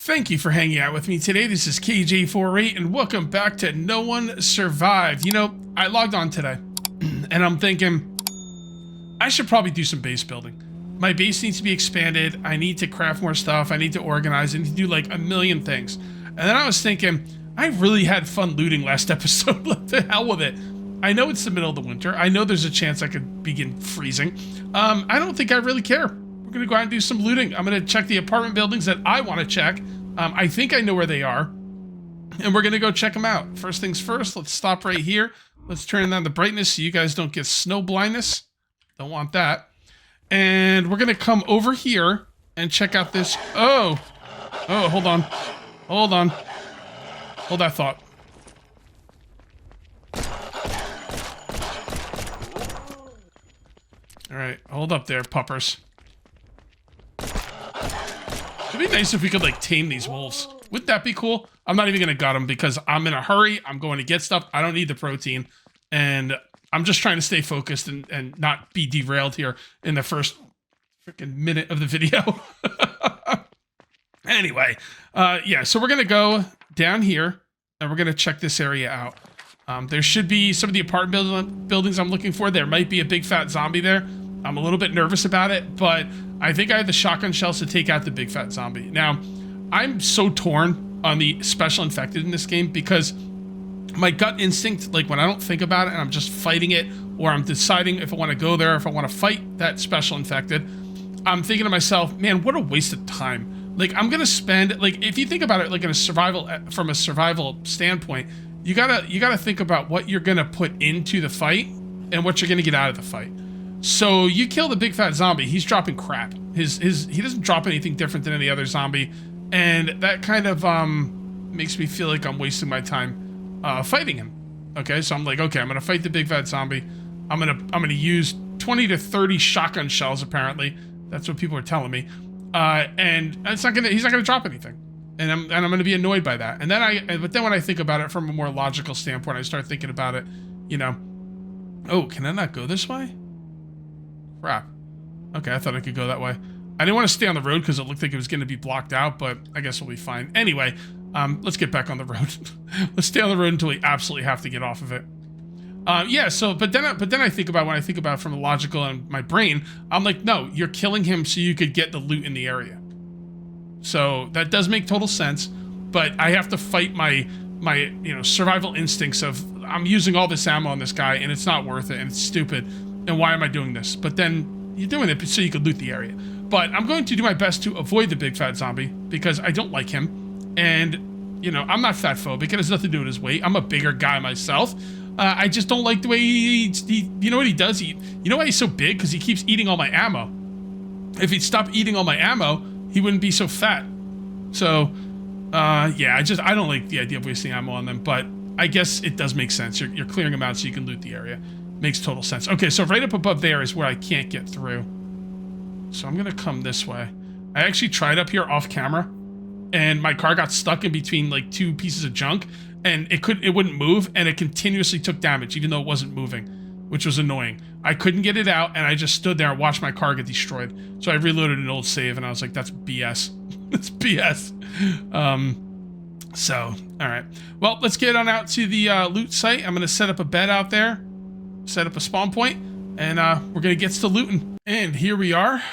Thank you for hanging out with me today. This is KJ48 and welcome back to No One Survived. You know, I logged on today and I'm thinking I should probably do some base building. My base needs to be expanded. I need to craft more stuff. I need to organize. I need to do like a million things. And then I was thinking, I really had fun looting last episode. What the hell with it? I know it's the middle of the winter. I know there's a chance I could begin freezing. I don't think I really care. We're going to go out and do some looting. I'm going to check the apartment buildings that I want to check. I think I know where they are. And we're going to go check them out. First things first, let's stop right here. Let's turn down the brightness so you guys don't get snow blindness. Don't want that. And we're going to come over here and check out this. Oh, hold on. Hold on. Hold that thought. All right, hold up there, puppers. It'd be nice if we could, like, tame these wolves. Wouldn't that be cool? I'm not even going to gut them because I'm in a hurry. I'm going to get stuff. I don't need the protein. And I'm just trying to stay focused and not be derailed here in the first freaking minute of the video. Anyway, yeah, so we're going to go down here and we're going to check this area out. There should be some of the apartment buildings I'm looking for. There might be a big fat zombie there. I'm a little bit nervous about it, but I think I have the shotgun shells to take out the big fat zombie. Now, I'm so torn on the special infected in this game because my gut instinct, like when I don't think about it and I'm just fighting it, or I'm deciding if I want to go there, if I want to fight that special infected, I'm thinking to myself, man, what a waste of time. Like, I'm going to spend, like, if you think about it, like in a survival, from a survival standpoint, you gotta think about what you're going to put into the fight and what you're going to get out of the fight. So you kill the big fat zombie, he's dropping crap. He doesn't drop anything different than any other zombie, and that kind of makes me feel like I'm wasting my time fighting him. Okay, so I'm like, okay, I'm gonna fight the big fat zombie. I'm gonna use 20 to 30 shotgun shells. Apparently, that's what people are telling me, and he's not gonna drop anything, and I'm gonna be annoyed by that. And then but then when I think about it from a more logical standpoint, I start thinking about it. You know, oh, can I not go this way? Crap. Okay, I thought I could go that way. I didn't want to stay on the road because it looked like it was going to be blocked out, but I guess we'll be fine. Anyway, let's get back on the road. Let's stay on the road until we absolutely have to get off of it. Yeah, so, but then I think about, when I think about it from a logical and my brain, I'm like, no, you're killing him so you could get the loot in the area. So that does make total sense, but I have to fight my survival instincts of, I'm using all this ammo on this guy and it's not worth it and it's stupid. And why am I doing this? But then you're doing it so you could loot the area. But I'm going to do my best to avoid the big fat zombie because I don't like him. And, you know, I'm not fat phobic. It has nothing to do with his weight. I'm a bigger guy myself. I just don't like the way he you know what he does? You know why he's so big? Because he keeps eating all my ammo. If he'd stop eating all my ammo, he wouldn't be so fat. So, yeah, I don't like the idea of wasting ammo on them. But I guess it does make sense. You're clearing them out so you can loot the area. Makes total sense. Okay, so right up above there is where I can't get through. So I'm gonna come this way. I actually tried up here off camera, and my car got stuck in between like two pieces of junk, and it wouldn't move, and it continuously took damage even though it wasn't moving, which was annoying. I couldn't get it out, and I just stood there and watched my car get destroyed. So I reloaded an old save, and I was like, that's BS. That's BS. So, all right. Well, let's get on out to the loot site. I'm gonna set up a bed out there. Set up a spawn point, and we're gonna get to looting. And here we are.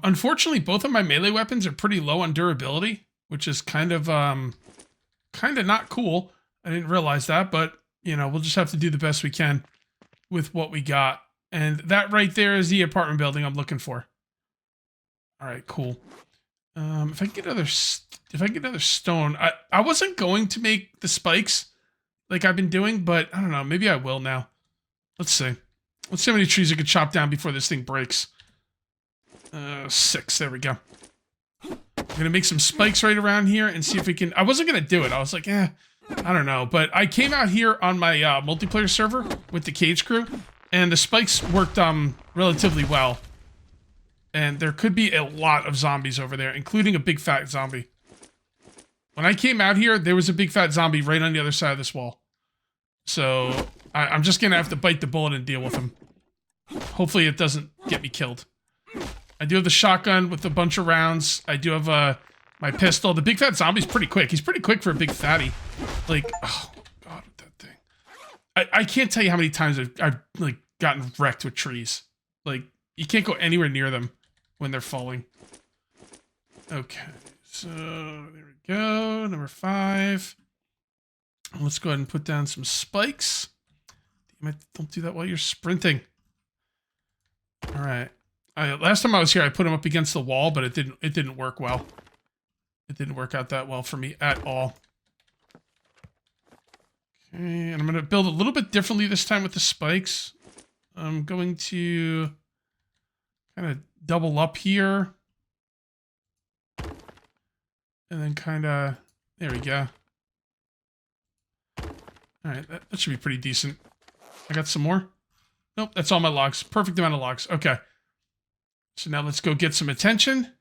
Unfortunately, both of my melee weapons are pretty low on durability, which is kind of not cool. I didn't realize that, but you know, we'll just have to do the best we can with what we got. And that right there is the apartment building I'm looking for. All right, cool. If I can get another stone, I wasn't going to make the spikes like I've been doing, but I don't know. Maybe I will now. Let's see. Let's see how many trees I could chop down before this thing breaks. 6. There we go. I'm gonna make some spikes right around here and see if we can. I wasn't gonna do it. I was like, I don't know. But I came out here on my multiplayer server with the cage crew, and the spikes worked relatively well. And there could be a lot of zombies over there, including a big fat zombie. When I came out here, there was a big fat zombie right on the other side of this wall. So I'm just gonna have to bite the bullet and deal with him. Hopefully it doesn't get me killed. I do have the shotgun with a bunch of rounds. I do have my pistol. The big fat zombie's pretty quick. He's pretty quick for a big fatty. Like, oh god, that thing. I can't tell you how many times I've like gotten wrecked with trees. Like, you can't go anywhere near them when they're falling. Okay, so there we go. Number 5. Let's go ahead and put down some spikes. Don't do that while you're sprinting. All right. Last time I was here, I put them up against the wall, but it didn't work well. It didn't work out that well for me at all. Okay, and I'm going to build a little bit differently this time with the spikes. I'm going to kind of double up here. And then kind of, there we go. All right, that should be pretty decent. I got some more. Nope, that's all my logs. Perfect amount of logs. Okay. So now let's go get some attention.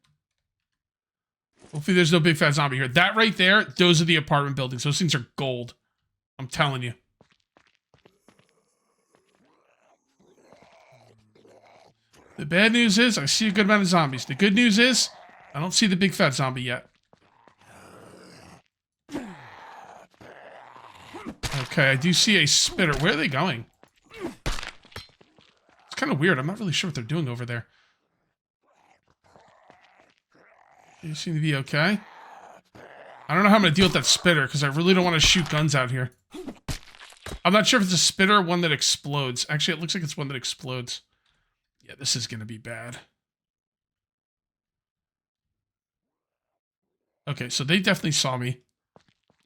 Hopefully there's no big fat zombie here. That right there, those are the apartment buildings. Those things are gold. I'm telling you. The bad news is I see a good amount of zombies. The good news is I don't see the big fat zombie yet. Okay, I do see a spitter. Where are they going? It's kind of weird. I'm not really sure what they're doing over there. They seem to be okay. I don't know how I'm going to deal with that spitter because I really don't want to shoot guns out here. I'm not sure if it's a spitter or one that explodes. Actually, it looks like it's one that explodes. Yeah, this is going to be bad. Okay, so they definitely saw me.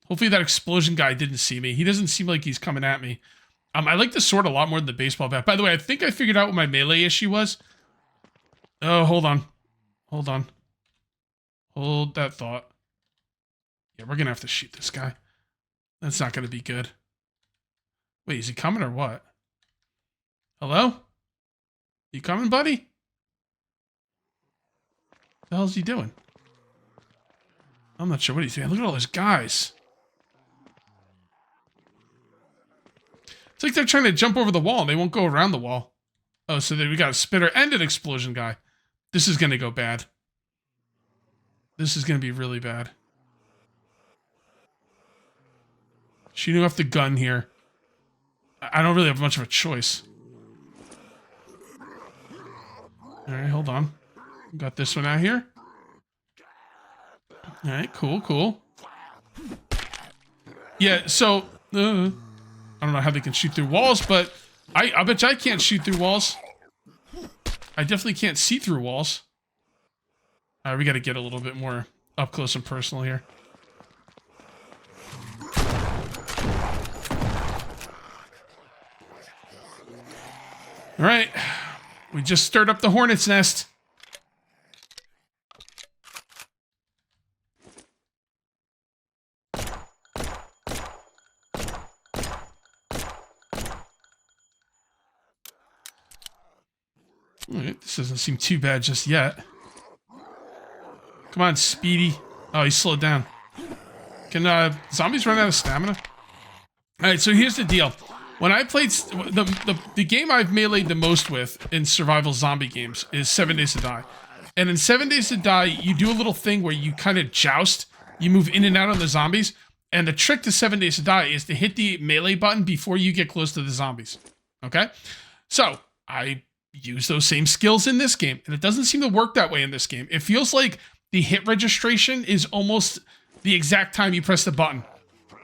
Hopefully that explosion guy didn't see me. He doesn't seem like he's coming at me. I like the sword a lot more than the baseball bat. By the way, I think I figured out what my melee issue was. Oh, hold on. Hold on. Hold that thought. Yeah, we're going to have to shoot this guy. That's not going to be good. Wait, is he coming or what? Hello? You coming, buddy? What the hell is he doing? I'm not sure what he's doing. Look at all those guys. It's like they're trying to jump over the wall and they won't go around the wall. Oh, so then we got a spitter and an explosion guy. This is going to go bad. This is going to be really bad. Shooting off the gun here. I don't really have much of a choice. Alright, hold on. Got this one out here. Alright, cool, cool. Yeah, so... I don't know how they can shoot through walls, but I bet you I can't shoot through walls. I definitely can't see through walls. Alright, we gotta get a little bit more up close and personal here. Alright. We just stirred up the hornet's nest. Alright, this doesn't seem too bad just yet. Come on, Speedy. Oh, he slowed down. Can zombies run out of stamina? Alright, so here's the deal. When I played... The game I've meleeed the most with in survival zombie games is 7 Days to Die. And in 7 Days to Die, you do a little thing where you kind of joust. You move in and out on the zombies. And the trick to 7 Days to Die is to hit the melee button before you get close to the zombies. Okay? So, I use those same skills in this game. And it doesn't seem to work that way in this game. It feels like the hit registration is almost the exact time you press the button.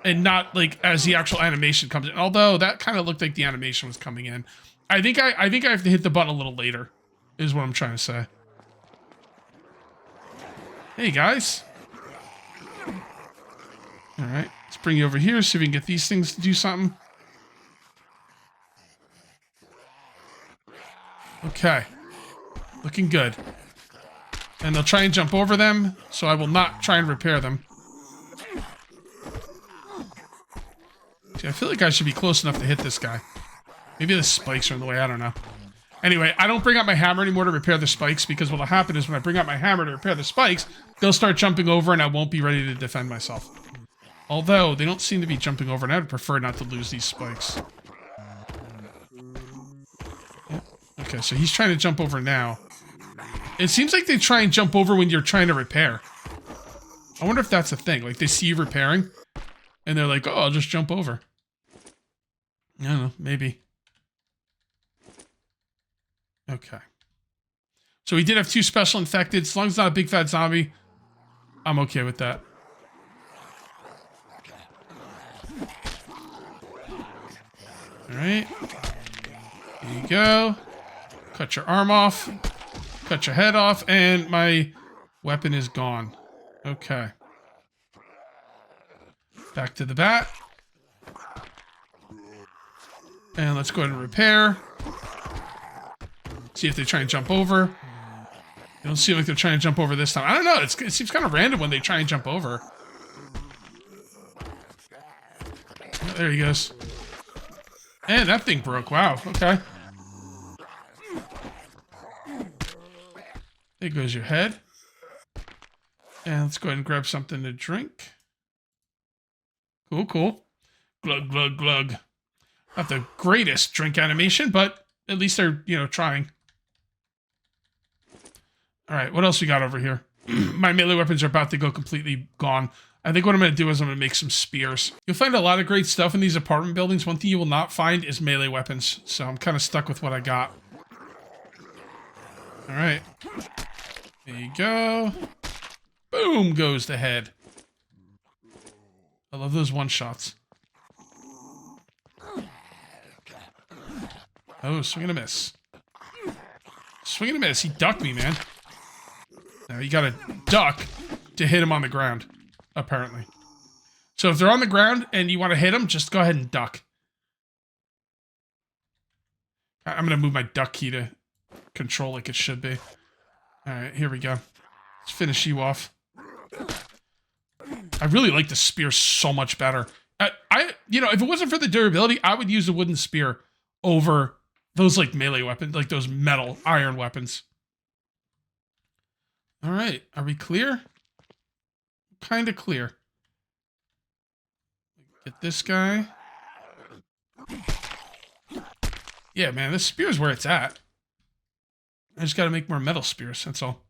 And not like as the actual animation comes in. Although that kind of looked like the animation was coming in. I think I have to hit the button a little later. Is what I'm trying to say. Hey guys. Alright. Let's bring you over here. See if we can get these things to do something. Okay. Looking good. And they'll try and jump over them. So I will not try and repair them. See, I feel like I should be close enough to hit this guy. Maybe the spikes are in the way, I don't know. Anyway, I don't bring out my hammer anymore to repair the spikes because what'll happen is when I bring out my hammer to repair the spikes, they'll start jumping over and I won't be ready to defend myself. Although, they don't seem to be jumping over and I would prefer not to lose these spikes. Yep. Okay, so he's trying to jump over now. It seems like they try and jump over when you're trying to repair. I wonder if that's a thing. Like, they see you repairing, and they're like, oh, I'll just jump over. I don't know, maybe. Okay. So we did have 2 special infected. As long as it's not a big fat zombie, I'm okay with that. Alright. There you go. Cut your arm off. Cut your head off. And my weapon is gone. Okay. Back to the bat. And let's go ahead and repair. See if they try and jump over. They don't seem like they're trying to jump over this time. I don't know. It seems kind of random when they try and jump over. Oh, there he goes. And that thing broke. Wow. Okay. There goes your head. And let's go ahead and grab something to drink. Cool, cool. Glug, glug, glug. Not the greatest drink animation, but at least they're, you know, trying. All right, what else we got over here? My melee weapons are about to go completely gone. I think what I'm going to do is I'm going to make some spears. You'll find a lot of great stuff in these apartment buildings. One thing you will not find is melee weapons. So I'm kind of stuck with what I got. All right. There you go. Boom goes the head. I love those one-shots. Oh, swing and a miss. Swing and a miss. He ducked me, man. Now you gotta duck to hit him on the ground, apparently. So if they're on the ground and you want to hit them, just go ahead and duck. I'm gonna move my duck key to control like it should be. Alright, here we go. Let's finish you off. I really like the spear so much better. You know, if it wasn't for the durability, I would use a wooden spear over those, like, melee weapons, like those metal iron weapons. All right, are we clear? Kind of clear. Get this guy. Yeah, man, this spear is where it's at. I just got to make more metal spears. That's all.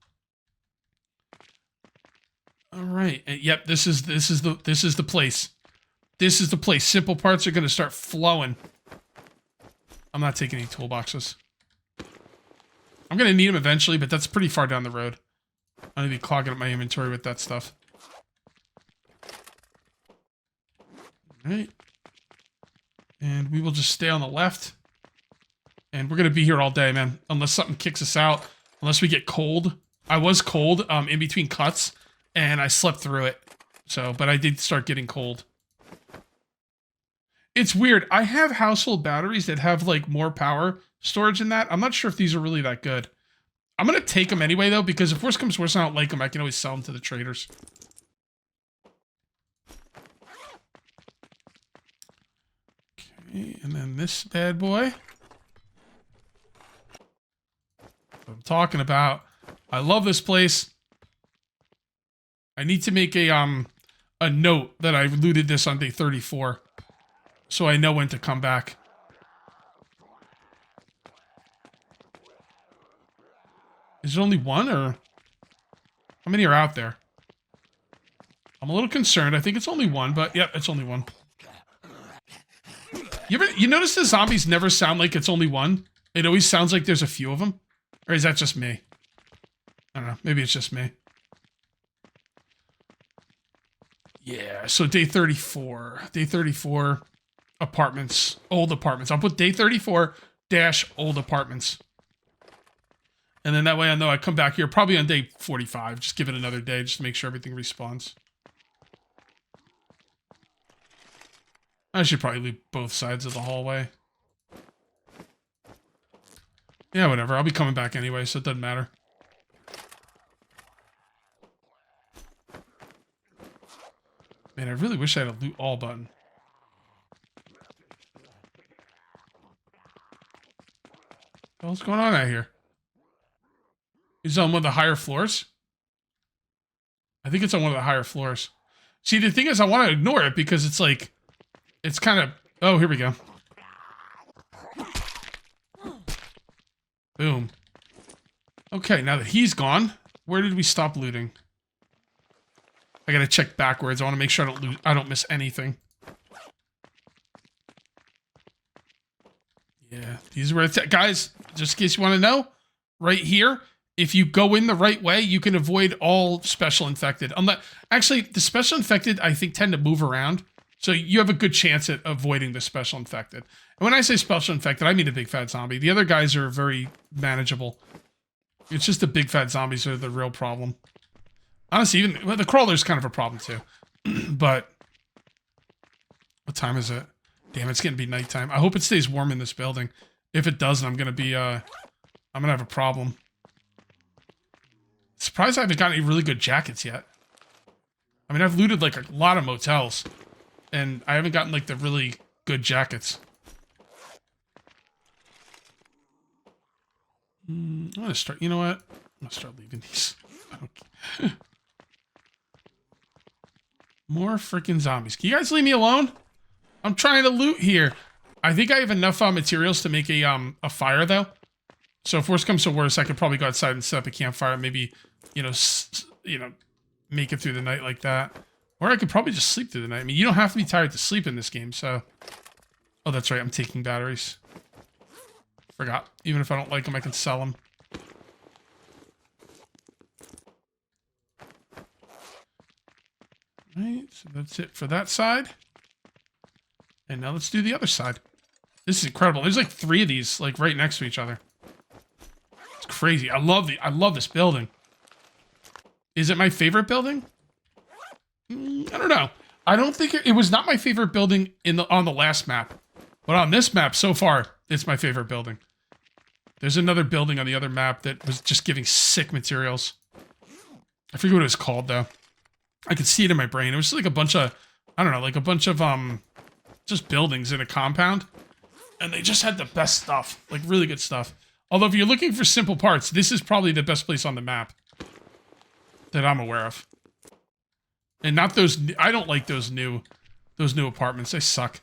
All right. Yep, this is the place. This is the place. Simple parts are going to start flowing. I'm not taking any toolboxes. I'm going to need them eventually, but that's pretty far down the road. I'm going to be clogging up my inventory with that stuff. All right. And we will just stay on the left. And we're going to be here all day, man. Unless something kicks us out. Unless we get cold. I was cold in between cuts. And I slept through it. So, but I did start getting cold. It's weird. I have household batteries that have, like, more power storage in that. I'm not sure if these are really that good. I'm going to take them anyway, though, because if worse comes to worse, I don't like them. I can always sell them to the traders. Okay, and then this bad boy. What I'm talking about. I love this place. I need to make a note that I looted this on day 34. So I know when to come back. Is it only one, or how many are out there? I'm a little concerned. I think it's only one, but yep, it's only one. You notice the zombies never sound like it's only one? It always sounds like there's a few of them? Or is that just me? I don't know. Maybe it's just me. Yeah, so day 34. Day 34, apartments. Old apartments. I'll put day 34 - old apartments. And then that way I know I come back here probably on day 45. Just give it another day just to make sure everything respawns. I should probably leave both sides of the hallway. Yeah, whatever. I'll be coming back anyway, so it doesn't matter. Man, I really wish I had a loot all button. What's going on out here? Is it on one of the higher floors? I think it's on one of the higher floors. See, the thing is, I want to ignore it because it's like, it's kind of... Oh, here we go. Boom. Okay, now that he's gone, where did we stop looting? I gotta check backwards. I want to make sure I don't miss anything. Yeah, these are where it's at. Guys, just in case you want to know, right here, if you go in the right way, you can avoid all special infected. Actually, the special infected, I think, tend to move around. So you have a good chance at avoiding the special infected. And when I say special infected, I mean a big fat zombie. The other guys are very manageable. It's just the big fat zombies are the real problem. Honestly, even the crawler's kind of a problem too. But what time is it? Damn, it's gonna be nighttime. I hope it stays warm in this building. If it doesn't, I'm gonna have a problem. Surprised I haven't got any really good jackets yet. I mean, I've looted like a lot of motels, and I haven't gotten like the really good jackets. I'm gonna start. You know what? I'm gonna start leaving these. More freaking zombies. Can you guys leave me alone? I'm trying to loot here. I think I have enough materials to make a fire though. So if worse comes to worse, I could probably go outside and set up a campfire. Maybe, make it through the night like that. Or I could probably just sleep through the night. I mean, you don't have to be tired to sleep in this game, so. Oh, that's right. I'm taking batteries. Forgot. Even if I don't like them, I can sell them. Right, so that's it for that side. And now let's do the other side. This is incredible. There's like 3 of these, like right next to each other. It's crazy. I love this building. Is it my favorite building? I don't know. I don't think it was not my favorite building on the last map. But on this map so far, it's my favorite building. There's another building on the other map that was just giving sick materials. I forget what it was called though. I could see it in my brain. It was just like a bunch of, I don't know, like a bunch of just buildings in a compound. And they just had the best stuff, like really good stuff. Although if you're looking for simple parts, this is probably the best place on the map that I'm aware of. And not those, I don't like those new apartments. They suck.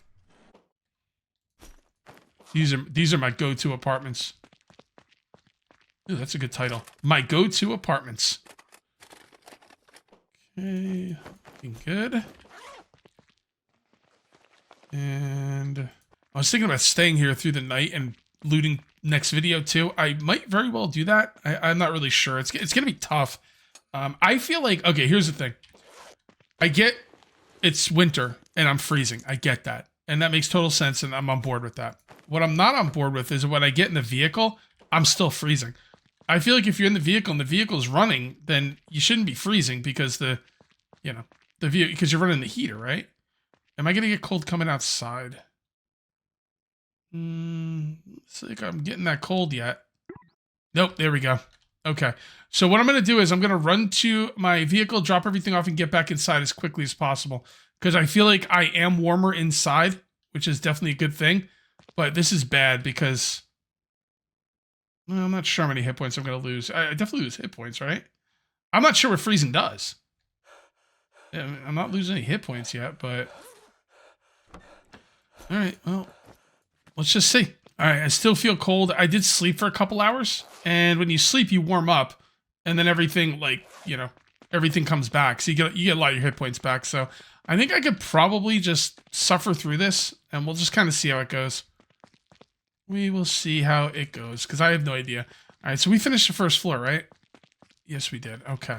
These are my go-to apartments. Ooh, that's a good title. My go-to apartments. Okay, looking good. And I was thinking about staying here through the night and looting next video too. I might very well do that. I'm not really sure. It's gonna be tough. I feel like, okay, here's the thing. I get it's winter and I'm freezing. I get that. And that makes total sense and I'm on board with that. What I'm not on board with is when I get in the vehicle, I'm still freezing. I feel like if you're in the vehicle and the vehicle's running, then you shouldn't be freezing because because you're running the heater, right? Am I gonna get cold coming outside? It's like I'm getting that cold yet. Nope, there we go. Okay, so what I'm gonna do is I'm gonna run to my vehicle, drop everything off, and get back inside as quickly as possible. Because I feel like I am warmer inside, which is definitely a good thing. But this is bad because well, I'm not sure how many hit points I'm gonna lose. I definitely lose hit points, right? I'm not sure what freezing does. I'm not losing any hit points yet, but all right, well, let's just see. All right, I still feel cold. I did sleep for a couple hours, and when you sleep, you warm up, and then everything, everything comes back. So you get a lot of your hit points back. So I think I could probably just suffer through this, and we'll just kind of see how it goes. We will see how it goes, because I have no idea. All right, so we finished the first floor, right? Yes, we did. Okay.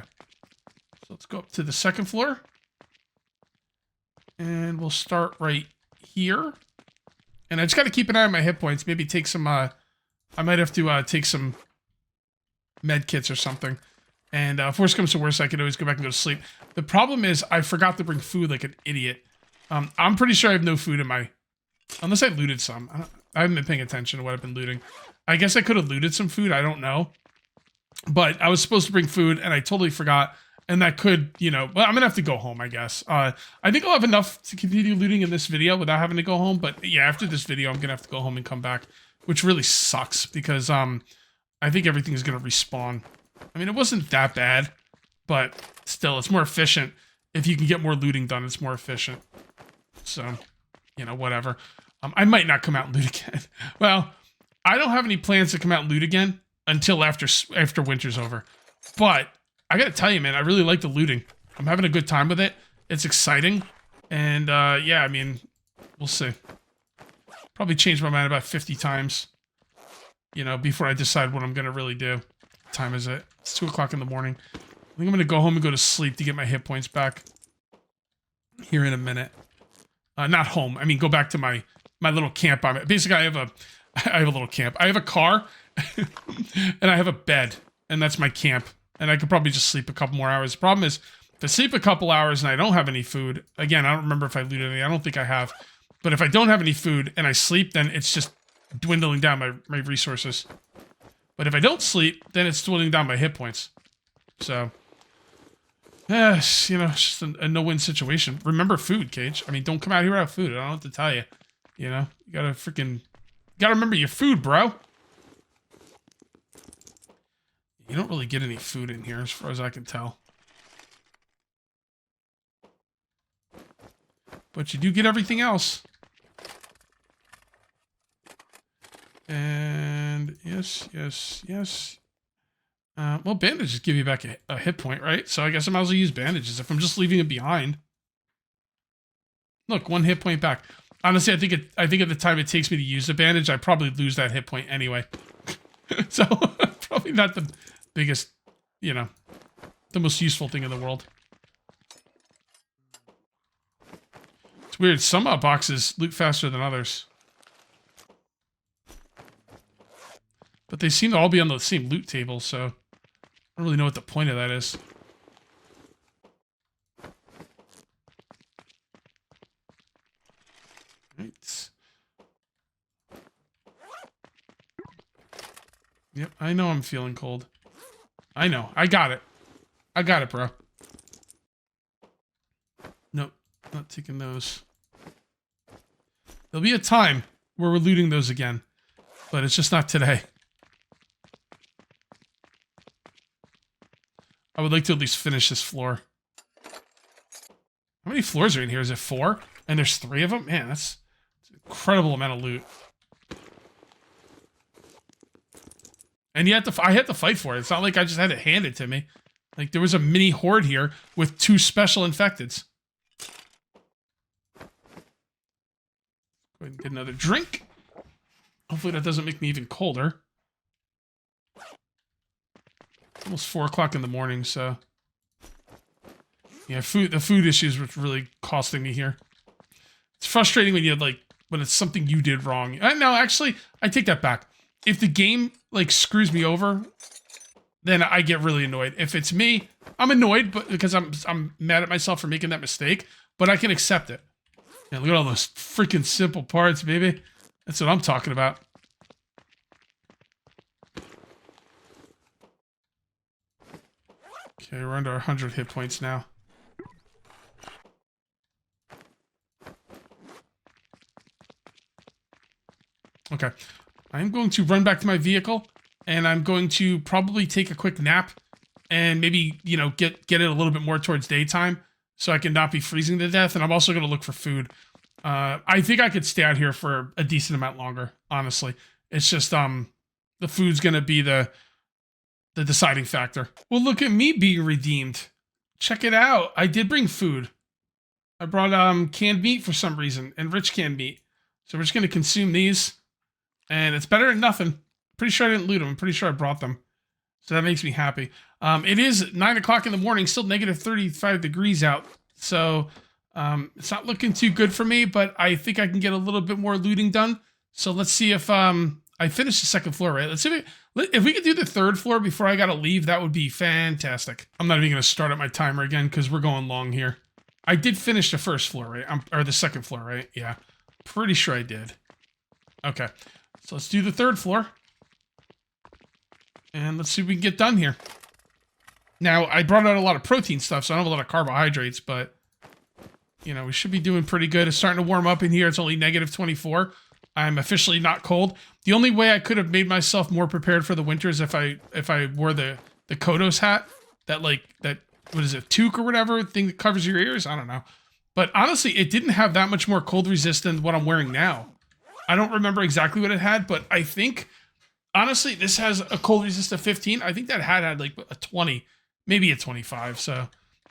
So let's go up to the second floor. And we'll start right here. And I just got to keep an eye on my hit points. Maybe take some, I might have to take some med kits or something. And if worse comes to worse, I can always go back and go to sleep. The problem is I forgot to bring food like an idiot. I'm pretty sure I have no food in my... Unless I looted some. I haven't been paying attention to what I've been looting. I guess I could have looted some food. I don't know. But I was supposed to bring food, and I totally forgot. And that could, well, I'm going to have to go home, I guess. I think I'll have enough to continue looting in this video without having to go home. But yeah, after this video, I'm going to have to go home and come back. Which really sucks, because I think everything is going to respawn. I mean, it wasn't that bad. But still, it's more efficient. If you can get more looting done, it's more efficient. So, whatever. I might not come out and loot again. Well, I don't have any plans to come out and loot again until after winter's over. But I gotta tell you, man, I really like the looting. I'm having a good time with it. It's exciting. And yeah, I mean, we'll see. Probably change my mind about 50 times, you know, before I decide what I'm going to really do. What time is it? It's 2 o'clock in the morning. I think I'm going to go home and go to sleep to get my hit points back here in a minute. Not home. I mean, go back to my little camp. Basically, I have a little camp. I have a car and I have a bed, and that's my camp. And I could probably just sleep a couple more hours. The problem is, if I sleep a couple hours and I don't have any food, again, I don't remember if I looted any. I don't think I have. But if I don't have any food and I sleep, then it's just dwindling down my resources. But if I don't sleep, then it's dwindling down my hit points. So, yes, you know, it's just a no-win situation. Remember food, Cage. I mean, don't come out here without food. I don't know what to tell you. You know, you gotta remember your food, bro. You don't really get any food in here, as far as I can tell. But you do get everything else. And yes. Well, bandages give you back a hit point, right? So I guess I might as well use bandages if I'm just leaving it behind. Look, 1 hit point back. Honestly, I think at the time it takes me to use the bandage, I probably lose that hit point anyway. So probably not the biggest, you know, the most useful thing in the world. It's weird. Some boxes loot faster than others. But they seem to all be on the same loot table, so I don't really know what the point of that is. Right. Yep, I know I'm feeling cold. I know. I got it. I got it, bro. Nope, not taking those. There'll be a time where we're looting those again, but it's just not today. I would like to at least finish this floor. How many floors are in here? Is it 4? And there's 3 of them? Man, that's an incredible amount of loot. And I had to fight for it. It's not like I just had it handed to me. Like, there was a mini horde here with 2 special infecteds. Go ahead and get another drink. Hopefully that doesn't make me even colder. It's almost 4 o'clock in the morning, so... Yeah, the food issues were really costing me here. It's frustrating when it's something you did wrong. No, actually, I take that back. If the game, like, screws me over, then I get really annoyed. If it's me, I'm annoyed because I'm mad at myself for making that mistake, but I can accept it. Yeah, look at all those freaking simple parts, baby. That's what I'm talking about. Okay, we're under 100 hit points now. Okay. I'm going to run back to my vehicle, and I'm going to probably take a quick nap and maybe, you know, get it a little bit more towards daytime so I can not be freezing to death. And I'm also going to look for food. I think I could stay out here for a decent amount longer, honestly. It's just the food's going to be the deciding factor. Well, look at me being redeemed. Check it out. I did bring food. I brought canned meat for some reason, and rich canned meat. So we're just going to consume these. And it's better than nothing. Pretty sure I didn't loot them. I'm pretty sure I brought them. So that makes me happy. It is 9 o'clock in the morning, still negative 35 degrees out. So it's not looking too good for me, but I think I can get a little bit more looting done. So let's see if I finish the 2nd floor, right? Let's see if we could do the 3rd floor before I got to leave. That would be fantastic. I'm not even going to start up my timer again because we're going long here. I did finish the 1st floor, right? Or the 2nd floor, right? Yeah. Pretty sure I did. Okay. So let's do the 3rd floor. And let's see if we can get done here. Now, I brought out a lot of protein stuff, so I don't have a lot of carbohydrates, but, you know, we should be doing pretty good. It's starting to warm up in here. It's only negative 24. I'm officially not cold. The only way I could have made myself more prepared for the winter is if I wore the Kodos hat. What is it, toque or whatever, thing that covers your ears? I don't know. But honestly, it didn't have that much more cold resist than what I'm wearing now. I don't remember exactly what it had, but I think, honestly, this has a cold resist of 15. I think that hat had like a 20, maybe a 25. So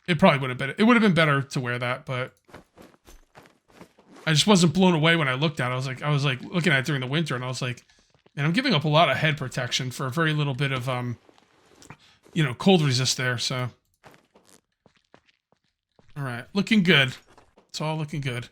It probably would have been. It would have been better to wear that, but I just wasn't blown away when I looked at it. I was like looking at it during the winter, and I was like, man, I'm giving up a lot of head protection for a very little bit of you know, cold resist there. So, all right, looking good. It's all looking good.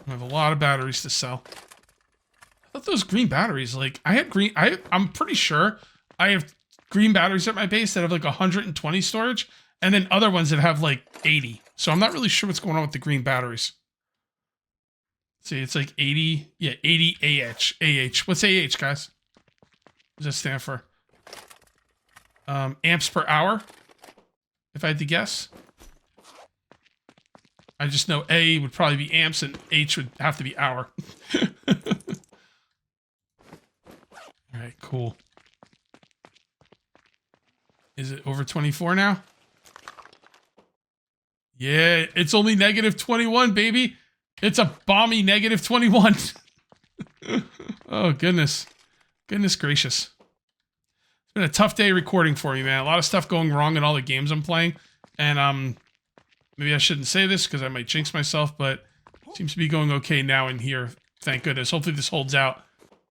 I have a lot of batteries to sell. I thought those green batteries, like I had green. I'm pretty sure I have green batteries at my base that have like 120 storage, and then other ones that have like 80. So I'm not really sure what's going on with the green batteries. See, it's like 80. Yeah, 80 AH. AH. What's AH, guys? What does that stand for? Amps per hour, if I had to guess. I just know A would probably be amps and H would have to be hour. All right, cool. Is it over 24 now? Yeah, it's only negative 21, baby. It's a balmy negative 21. Oh, goodness. Goodness gracious. It's been a tough day recording for me, man. A lot of stuff going wrong in all the games I'm playing. And maybe I shouldn't say this because I might jinx myself, but it seems to be going okay now in here. Thank goodness. Hopefully this holds out.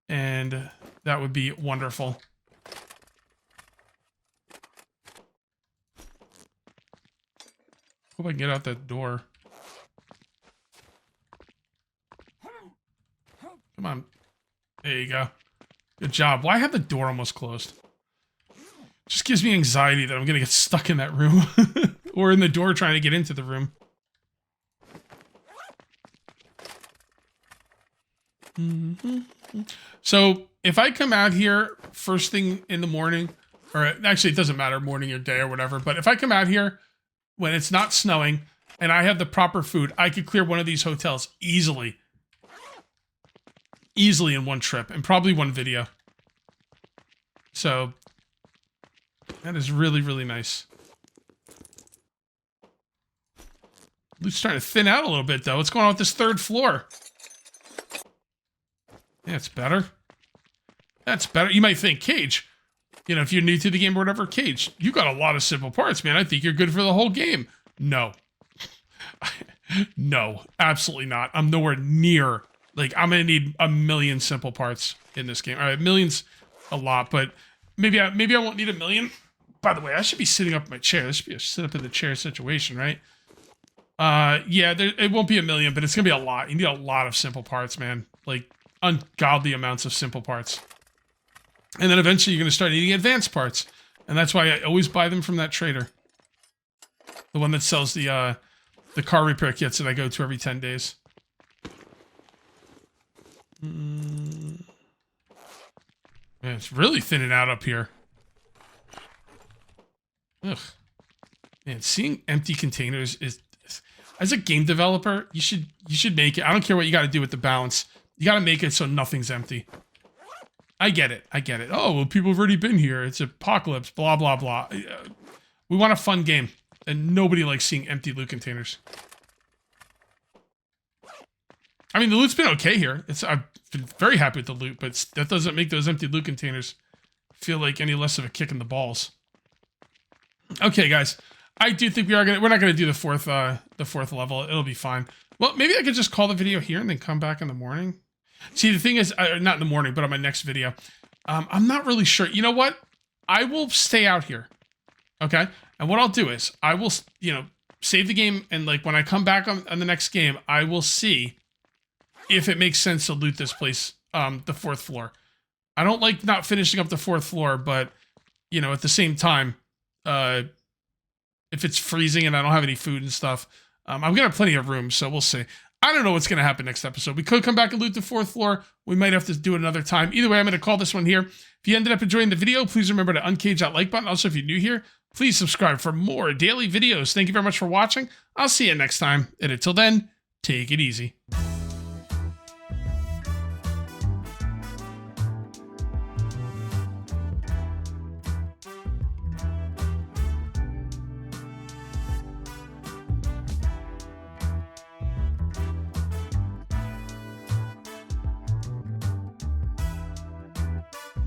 And that would be wonderful. Hope I can get out that door. Come on. There you go. Good job. Why have the door almost closed? Just gives me anxiety that I'm going to get stuck in that room. Or in the door trying to get into the room. So, if I come out here first thing in the morning, or actually it doesn't matter, morning or day or whatever, but if I come out here when it's not snowing and I have the proper food, I could clear one of these hotels easily. Easily in one trip and probably one video. So, that is really, really nice. Loot's starting to thin out a little bit, though. What's going on with this third floor? Yeah, it's better. That's better. You might think, Cage, you know, if you're new to the game or whatever, Cage, you got a lot of simple parts, man. I think you're good for the whole game. No. No, absolutely not. I'm nowhere near. Like, I'm going to need a million simple parts in this game. All right, millions, a lot, but maybe I won't need a million. By the way, I should be sitting up in my chair. This should be a sit up in the chair situation, right? Yeah, it won't be a million, but it's going to be a lot. You need a lot of simple parts, man. Like, ungodly amounts of simple parts. And then eventually you're going to start needing advanced parts. And that's why I always buy them from that trader. The one that sells the car repair kits that I go to every 10 days. Man, it's really thinning out up here. Ugh. Man, seeing empty containers is... As a game developer, you should make it. I don't care what you got to do with the balance. You got to make it so nothing's empty. I get it. I get it. Oh, well, people have already been here. It's apocalypse, blah, blah, blah. We want a fun game, and nobody likes seeing empty loot containers. I mean, the loot's been okay here. I've been very happy with the loot, but that doesn't make those empty loot containers feel like any less of a kick in the balls. Okay, guys. I do think we're not gonna do the fourth level. It'll be fine. Well, maybe I could just call the video here and then come back in the morning. See, the thing is, not in the morning, but on my next video. I'm not really sure. You know what? I will stay out here. Okay? And what I'll do is, I will, you know, save the game, and like when I come back on the next game, I will see if it makes sense to loot this place, the 4th floor. I don't like not finishing up the 4th floor, but, you know, at the same time, if it's freezing and I don't have any food and stuff, I'm going to have plenty of room, so we'll see. I don't know what's going to happen next episode. We could come back and loot the 4th floor. We might have to do it another time. Either way, I'm going to call this one here. If you ended up enjoying the video, please remember to uncage that like button. Also, if you're new here, please subscribe for more daily videos. Thank you very much for watching. I'll see you next time. And until then, take it easy.